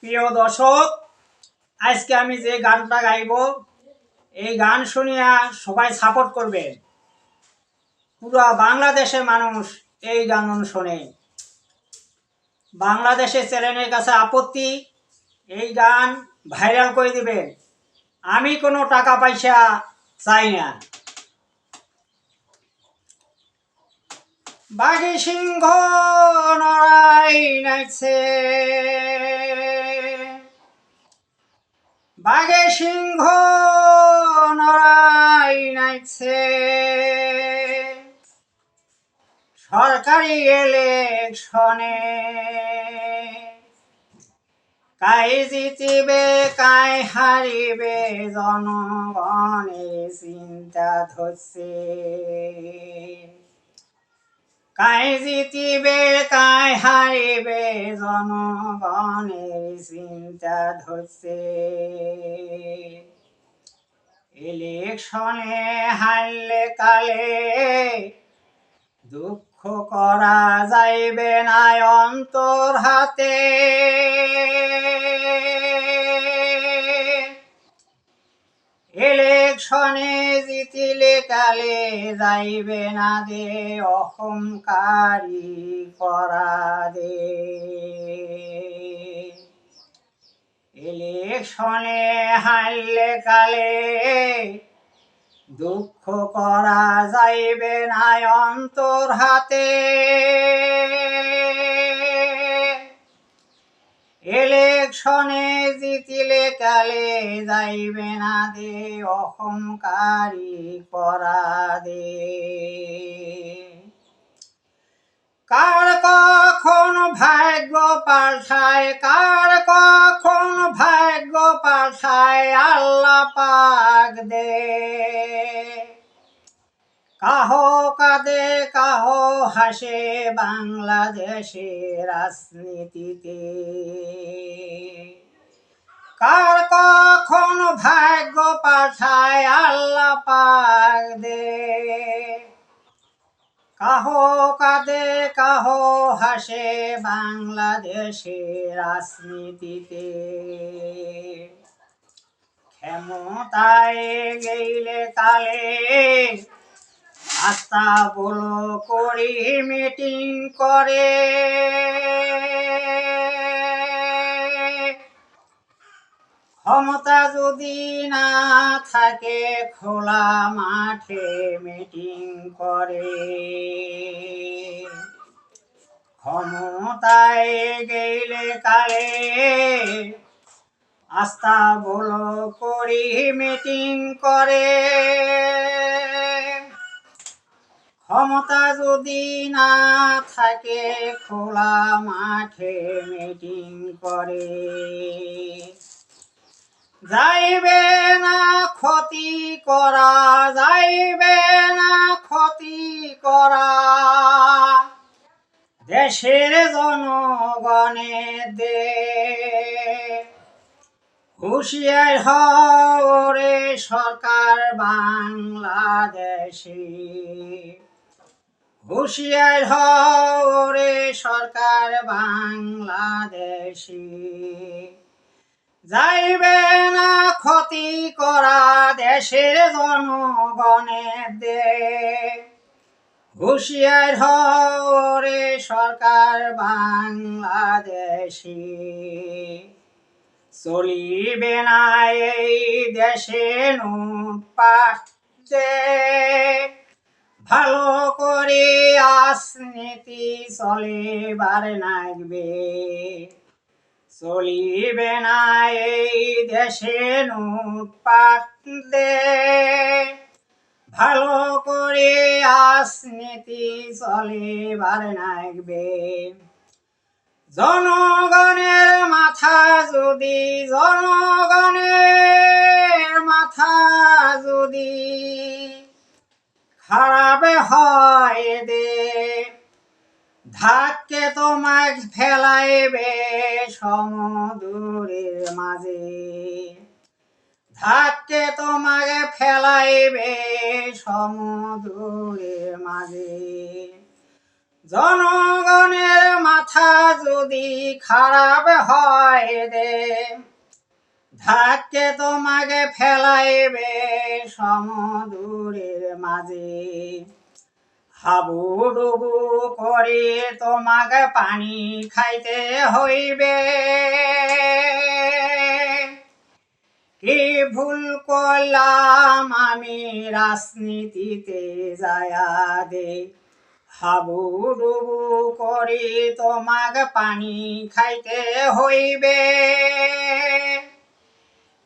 প্রিয় দর্শক, আজকে আমি যে গানটা গাইব এই গান শুনিয়া সবাই সাপোর্ট করবে। পুরা বাংলাদেশের মানুষ এই গান শোনে। বাংলাদেশের চ্যানেলের কাছে আপত্তি, এই গান ভাইরাল করে দিবে। আমি কোনো টাকা পয়সা চাই না। বাঘে সিংহ নড়াই নাচছে, বাঘে সিংহ নড়াই নাচছে, সরকারি ইলেকশনে কাই জিতিবে কাই হারিবে জনগণের চিন্তা ধরছে। কাই জিতিবে কাই হারিবে জনগণের চিন্তা ধরছে। ইলেকশনে হারলে কালে দুঃখ করা যাইবে না অন্তর হাতে। ইলেকশনে জিতিলে কালে যাইবে না দে অহংকারী করা দে। ইলেকশনে হারলে কালে দুঃখ করা যাইবে না অন্তর হাতে। ইলেকশনে জিতিলে কালে যাইবে না দে অহংকারী করা দে। কার কখন ভাগ্য পাল্টায়, কার কখন ভাগ্য পাল্টায় আল্লাহ পাক দে। কাহো কাঁদে কাহো হাসে বাংলাদেশের রাজনীতিতে। কার কখন ভাগ্য পাঠায় আল্লাহ পাক দে। কাহো কাঁদে কাহো হাসে বাংলাদেশের রাজনীতিতে। ক্ষমতায় গেলে কালে আস্তা বলো করি মিটিং করে। ক্ষমতা যদি না থাকে খোলা মাঠে মিটিং করে। ক্ষমতায় গেলে কালে আস্তা বলো করি মিটিং করে। ক্ষমতা যদি না থাকে খোলা মাঠে মিটিং করে। যাইবে না ক্ষতি করা, যাইবে না ক্ষতি করা দেশের জনগণের দে। হুঁশিয়ার হরে সরকার বাংলাদেশে। হুঁশিয়ার হরে সরকার বাংলাদেশে। যাইবে না ক্ষতি করা দেশের জনগণের দে। হুঁশিয়ার হরে সরকার বাংলাদেশে। চলিবে না এই দেশে লুটপাট, ভালো করে রাজনীতি চলিবার লাগবে। চলিবে না এই দেশে লুটপাট, ভালো করে রাজনীতি চলিবার লাগবে। জনগণের মাথা যদি জনগণের মাথা যদি খারাপ হয় দে, ধাক্কে তোমাক ফেলাইবে সমুদ্রের মাঝে। ধাক্কে তোমাকে ফেলাইবে সমুদ্রের মাঝে। জনগণের মাথা যদি খারাপ হয় রে, ধাক্কে তোমাকে ফেলাইবে সমুদ্রের মাঝে। হাবুডুবু করে তোমাকে পানি খাইতে হইবে। কি ভুল করলাম আমি রাজনীতিতে যায়া দে, হাবুডুবু করে তোমাকে পানি খাইতে হইবে।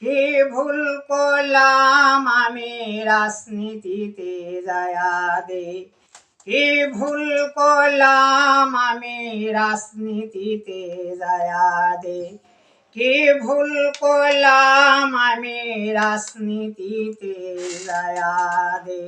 কি ভুল করলাম আমি রাজনীতিতে যায়া দে, কি ভুল করলাম আমি রাজনীতিতে যায়া দে, কি ভুল করলাম আমি রাজনীতিতে যায়া দে।